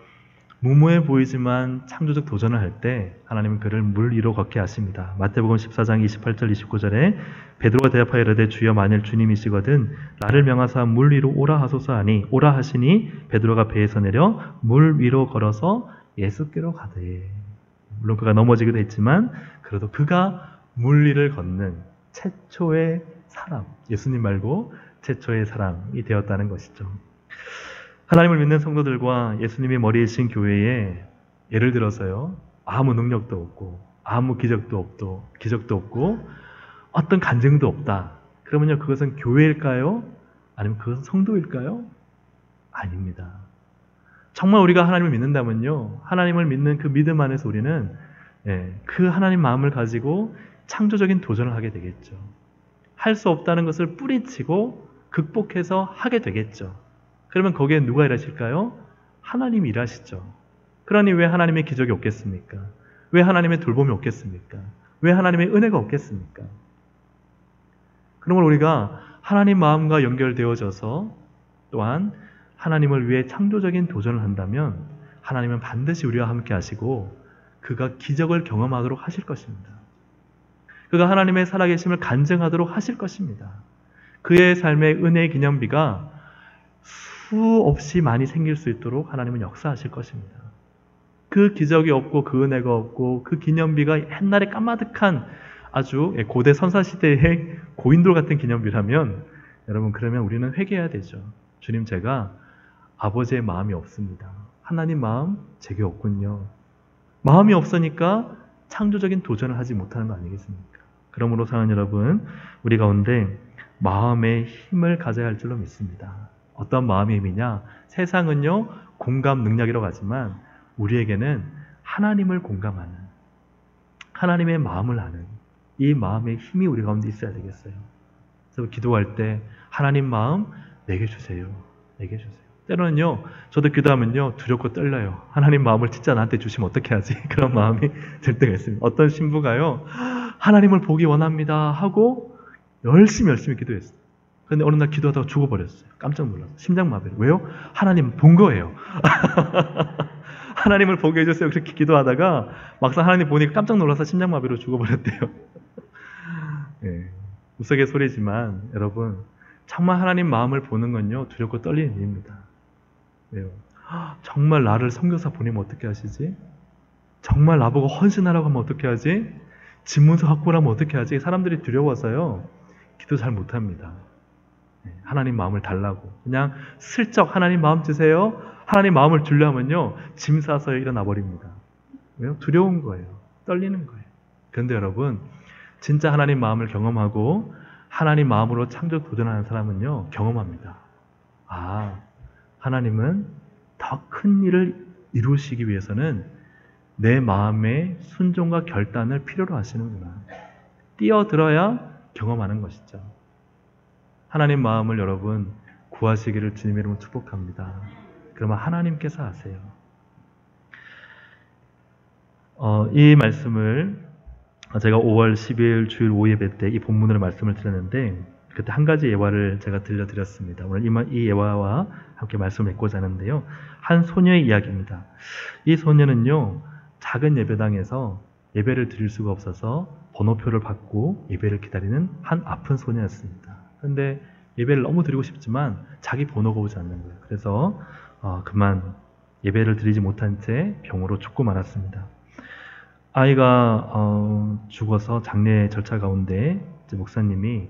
무모해 보이지만 창조적 도전을 할 때 하나님은 그를 물 위로 걷게 하십니다. 마태복음 14장 28절 29절에 베드로가 대답하여 이르되 주여 만일 주님이시거든 나를 명하사 물 위로 오라 하소서 하니 오라 하시니 베드로가 배에서 내려 물 위로 걸어서 예수께로 가되. 물론 그가 넘어지기도 했지만 그래도 그가 물 위를 걷는 최초의 사람, 예수님 말고 최초의 사람이 되었다는 것이죠. 하나님을 믿는 성도들과 예수님이 머리에 신 교회에 예를 들어서요, 아무 능력도 없고 아무 기적도 없고 어떤 간증도 없다. 그러면요, 그것은 교회일까요? 아니면 그것은 성도일까요? 아닙니다. 정말 우리가 하나님을 믿는다면요, 하나님을 믿는 그 믿음 안에서 우리는 그 하나님 마음을 가지고 창조적인 도전을 하게 되겠죠. 할 수 없다는 것을 뿌리치고 극복해서 하게 되겠죠. 그러면 거기에 누가 일하실까요? 하나님이 일하시죠. 그러니 왜 하나님의 기적이 없겠습니까? 왜 하나님의 돌봄이 없겠습니까? 왜 하나님의 은혜가 없겠습니까? 그러면 우리가 하나님 마음과 연결되어져서 또한 하나님을 위해 창조적인 도전을 한다면 하나님은 반드시 우리와 함께 하시고 그가 기적을 경험하도록 하실 것입니다. 그가 하나님의 살아계심을 간증하도록 하실 것입니다. 그의 삶의 은혜의 기념비가 수없이 많이 생길 수 있도록 하나님은 역사하실 것입니다. 그 기적이 없고 그 은혜가 없고 그 기념비가 옛날에 까마득한 아주 고대 선사시대의 고인돌 같은 기념비라면 여러분, 그러면 우리는 회개해야 되죠. 주님, 제가 아버지의 마음이 없습니다. 하나님 마음 제게 없군요. 마음이 없으니까 창조적인 도전을 하지 못하는 거 아니겠습니까? 그러므로 사랑하는 여러분, 우리 가운데 마음의 힘을 가져야 할 줄로 믿습니다. 어떤 마음의 힘이냐? 세상은요, 공감 능력이라고 하지만 우리에게는 하나님을 공감하는, 하나님의 마음을 아는 이 마음의 힘이 우리 가운데 있어야 되겠어요. 그래서 기도할 때 하나님 마음 내게 주세요. 내게 주세요. 때로는요, 저도 기도하면요, 두렵고 떨려요. 하나님 마음을 진짜 나한테 주시면 어떻게 하지? 그런 마음이 들 때가 있습니다. 어떤 신부가요, 하나님을 보기 원합니다 하고 열심히 기도했어요. 근데 어느 날 기도하다가 죽어버렸어요. 깜짝 놀라서. 심장마비로. 왜요? 하나님 본 거예요. 하나님을 보게 해주세요. 그렇게 기도하다가 막상 하나님 보니까 깜짝 놀라서 심장마비로 죽어버렸대요. 네, 우스갯소리지만 여러분, 정말 하나님 마음을 보는 건요, 두렵고 떨리는 일입니다. 왜요? 정말 나를 선교사 보내면 어떻게 하시지? 정말 나보고 헌신하라고 하면 어떻게 하지? 집문서 확보를 하면 어떻게 하지? 사람들이 두려워서요, 기도 잘 못합니다. 하나님 마음을 달라고 그냥 슬쩍 하나님 마음 주세요, 하나님 마음을 주려 하면요, 짐 싸서 일어나 버립니다. 왜요? 두려운 거예요. 떨리는 거예요. 그런데 여러분, 진짜 하나님 마음을 경험하고 하나님 마음으로 창조 도전하는 사람은요, 경험합니다. 아, 하나님은 더 큰 일을 이루시기 위해서는 내 마음의 순종과 결단을 필요로 하시는구나. 뛰어들어야 경험하는 것이죠. 하나님 마음을 여러분 구하시기를 주님의 이름으로 축복합니다. 그러면 하나님께서 아세요. 이 말씀을 제가 5월 12일 주일 오예배 때 이 본문으로 말씀을 드렸는데, 그때 한 가지 예화를 제가 들려드렸습니다. 오늘 이 예화와 함께 말씀을 맺고자 하는데요, 한 소녀의 이야기입니다. 이 소녀는요, 작은 예배당에서 예배를 드릴 수가 없어서 번호표를 받고 예배를 기다리는 한 아픈 소녀였습니다. 그런데 예배를 너무 드리고 싶지만 자기 번호가 오지 않는 거예요. 그래서 그만 예배를 드리지 못한 채 병으로 죽고 말았습니다. 아이가 죽어서 장례 절차 가운데 목사님이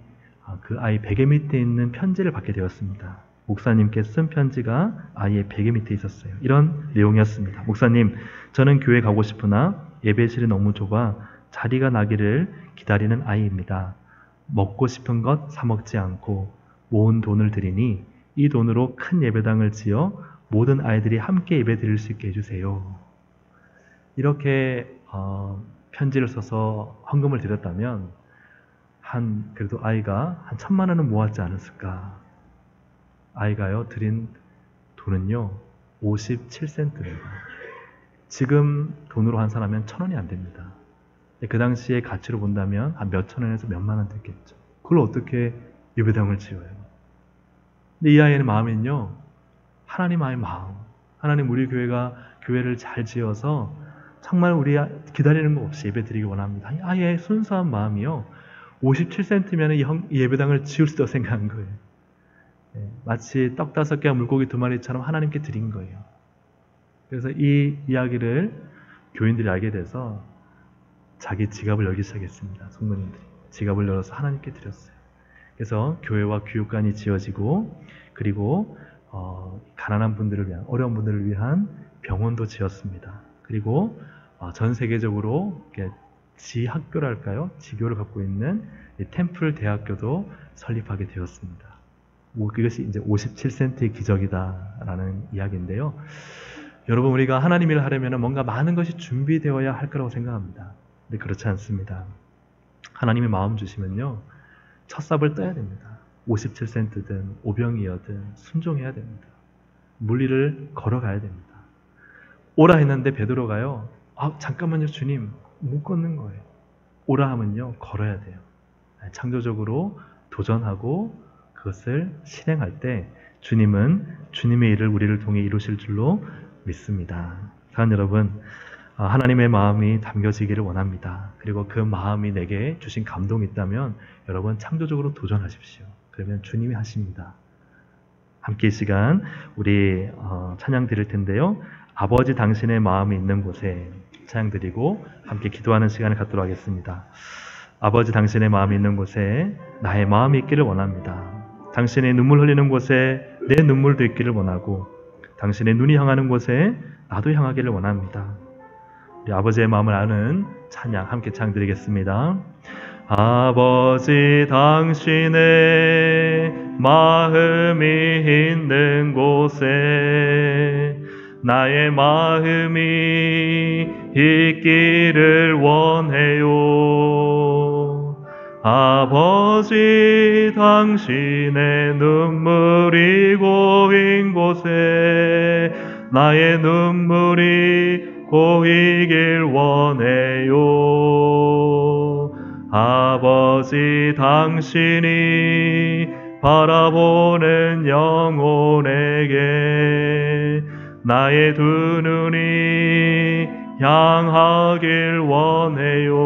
그 아이 베개 밑에 있는 편지를 받게 되었습니다. 목사님께 쓴 편지가 아이의 베개 밑에 있었어요. 이런 내용이었습니다. 목사님, 저는 교회 가고 싶으나 예배실이 너무 좁아 자리가 나기를 기다리는 아이입니다. 먹고 싶은 것 사 먹지 않고 모은 돈을 드리니 이 돈으로 큰 예배당을 지어 모든 아이들이 함께 예배 드릴 수 있게 해주세요. 이렇게 편지를 써서 헌금을 드렸다면 그래도 아이가 한 1,000만 원은 모았지 않았을까. 아이가요, 드린 돈은요 57센트입니다. 지금 돈으로 환산하면 1,000원이 안 됩니다. 그 당시의 가치로 본다면 한 몇천 원에서 몇만 원 됐겠죠. 그걸 어떻게 예배당을 지어요? 근데 이 아이의 마음은요, 하나님의 마음, 하나님 우리 교회를 잘 지어서 정말 우리 기다리는 거 없이 예배 드리기 원합니다. 아이의 순수한 마음이요, 57센트면 이 예배당을 지을 수 있다고 생각한 거예요. 마치 떡 5개와 물고기 2마리처럼 하나님께 드린 거예요. 그래서 이 이야기를 교인들이 알게 돼서 자기 지갑을 열기 시작했습니다. 성도님들이 지갑을 열어서 하나님께 드렸어요. 그래서 교회와 교육관이 지어지고, 그리고 가난한 분들을 위한, 어려운 분들을 위한 병원도 지었습니다. 그리고 전 세계적으로 지학교랄까요? 지교를 갖고 있는 템플 대학교도 설립하게 되었습니다. 그것이 이제 57센트의 기적이다라는 이야기인데요. 여러분, 우리가 하나님 일을 하려면 뭔가 많은 것이 준비되어야 할 거라고 생각합니다. 근데 그렇지 않습니다. 하나님의 마음 주시면요, 첫 삽을 떠야 됩니다. 57센트든 오병이어든 순종해야 됩니다. 물리를 걸어가야 됩니다. 오라 했는데 베드로가요, 잠깐만요 주님, 못 걷는 거예요. 오라 하면요, 걸어야 돼요. 창조적으로 도전하고 그것을 실행할 때 주님은 주님의 일을 우리를 통해 이루실 줄로 믿습니다. 사랑하는 여러분, 하나님의 마음이 담겨지기를 원합니다. 그리고 그 마음이 내게 주신 감동이 있다면 여러분 창조적으로 도전하십시오. 그러면 주님이 하십니다. 함께 이 시간 우리 찬양 드릴 텐데요, 아버지 당신의 마음이 있는 곳에 찬양 드리고 함께 기도하는 시간을 갖도록 하겠습니다. 아버지 당신의 마음이 있는 곳에 나의 마음이 있기를 원합니다. 당신의 눈물 흘리는 곳에 내 눈물도 있기를 원하고, 당신의 눈이 향하는 곳에 나도 향하기를 원합니다. 우리 아버지의 마음을 아는 찬양 함께 찬양 드리겠습니다. 아버지 당신의 마음이 있는 곳에 나의 마음이 있기를 원해요. 아버지 당신의 눈물이 고인 곳에 곳에 나의 눈물이 고이길 원해요. 아버지 당신이 바라보는 영혼에게 나의 두 눈이 향하길 원해요.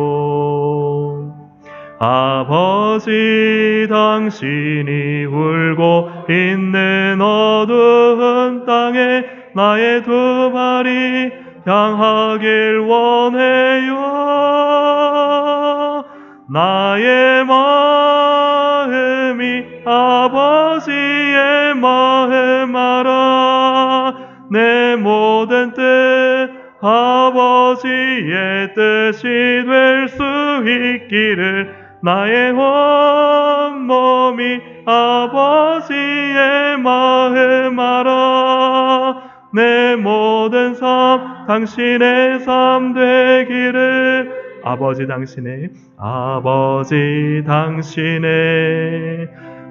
아버지 당신이 울고 있는 어두운 땅에 나의 두 발이 향하길 원해요. 나의 마음이 아버지의 마음 알아. 내 모든 뜻 아버지의 뜻이 될 수 있기를 나의 온몸이 아버지의 마음 알아. 내 모든 삶 당신의 삶 되기를. 아버지 당신의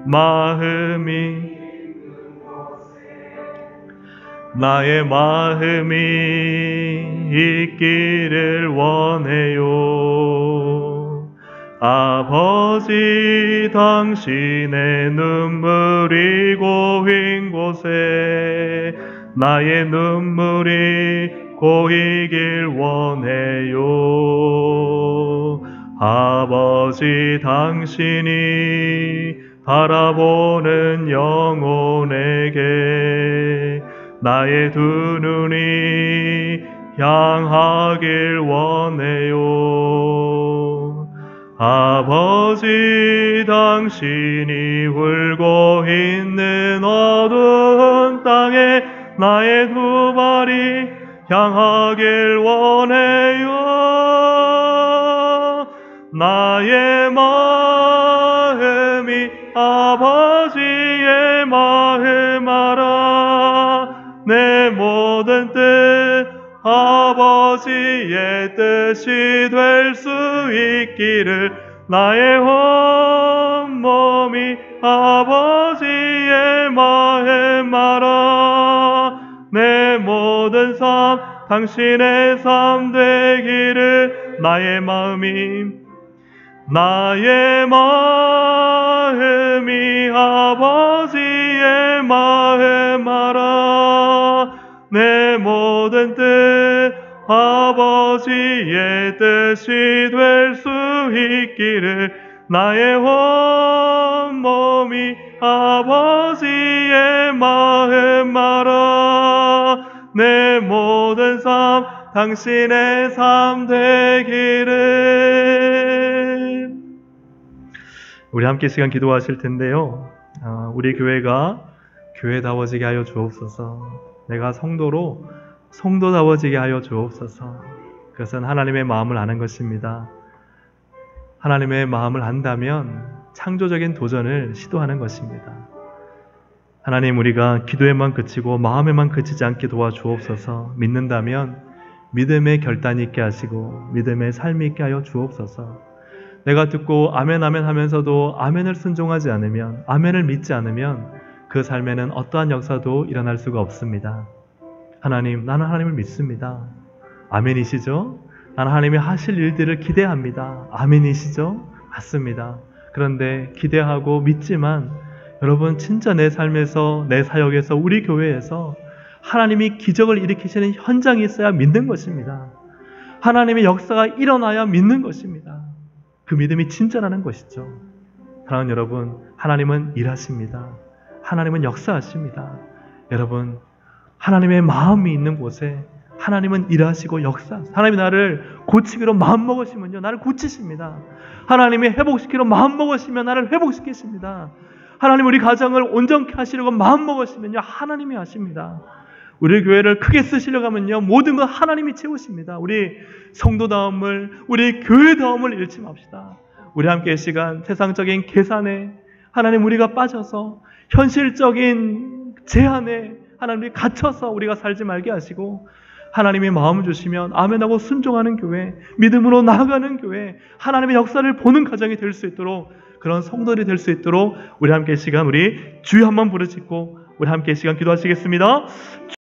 마음이 나의 마음이 있기를 원해요. 아버지 당신의 눈물이 고인 곳에 나의 눈물이 고이길 원해요. 아버지 당신이 바라보는 영혼에게 나의 두 눈이 향하길 원해요. 아버지 당신이 울고 있는 어두운 땅에 나의 두 발이 향하길 원해요. 나의 마음이 아버지의 마음 알아. 내 모든 뜻 아버지의 뜻이 될 수 있기를 나의 온몸이 아버지의 마음 알아. 내 모든 삶 당신의 삶 되기를. 나의 마음이 아버지의 마음 알아. 내 모든 뜻 아버지의 뜻이 될 수 있기를 나의 온몸이 아버지의 마음 알아. 내 모든 삶 당신의 삶 되기를. 우리 함께 시간 기도하실 텐데요. 우리 교회가 교회다워지게 하여 주옵소서. 내가 성도로 성도다워지게 하여 주옵소서. 그것은 하나님의 마음을 아는 것입니다. 하나님의 마음을 안다면 창조적인 도전을 시도하는 것입니다. 하나님, 우리가 기도에만 그치고 마음에만 그치지 않게 도와주옵소서. 믿는다면 믿음의 결단이 있게 하시고 믿음의 삶이 있게 하여 주옵소서. 내가 듣고 아멘 아멘 하면서도 아멘을 순종하지 않으면, 아멘을 믿지 않으면 그 삶에는 어떠한 역사도 일어날 수가 없습니다. 하나님, 나는 하나님을 믿습니다. 아멘이시죠? 나는 하나님이 하실 일들을 기대합니다. 아멘이시죠? 맞습니다. 그런데 기대하고 믿지만 여러분, 진짜 내 삶에서, 내 사역에서, 우리 교회에서 하나님이 기적을 일으키시는 현장이 있어야 믿는 것입니다. 하나님의 역사가 일어나야 믿는 것입니다. 그 믿음이 진짜라는 것이죠. 사랑하는 여러분, 하나님은 일하십니다. 하나님은 역사하십니다. 여러분, 하나님의 마음이 있는 곳에 하나님은 일하시고 하나님이 나를 고치기로 마음먹으시면요, 나를 고치십니다. 하나님이 회복시키기로 마음먹으시면 나를 회복시키십니다. 하나님, 우리 가정을 온전케 하시려고 마음먹으시면요, 하나님이 하십니다. 우리 교회를 크게 쓰시려고 하면요, 모든 것 하나님이 채우십니다. 우리 성도다움을, 우리 교회다움을 잃지 맙시다. 우리 함께 이 시간 세상적인 계산에 하나님, 우리가 빠져서 현실적인 제한에 하나님이 갇혀서 우리가 살지 말게 하시고, 하나님이 마음을 주시면 아멘하고 순종하는 교회, 믿음으로 나아가는 교회, 하나님의 역사를 보는 가정이 될 수 있도록, 그런 성도들이 될 수 있도록 우리 함께 이 시간 우리 주여 한번 부르짖고 우리 함께 이 시간 기도하시겠습니다.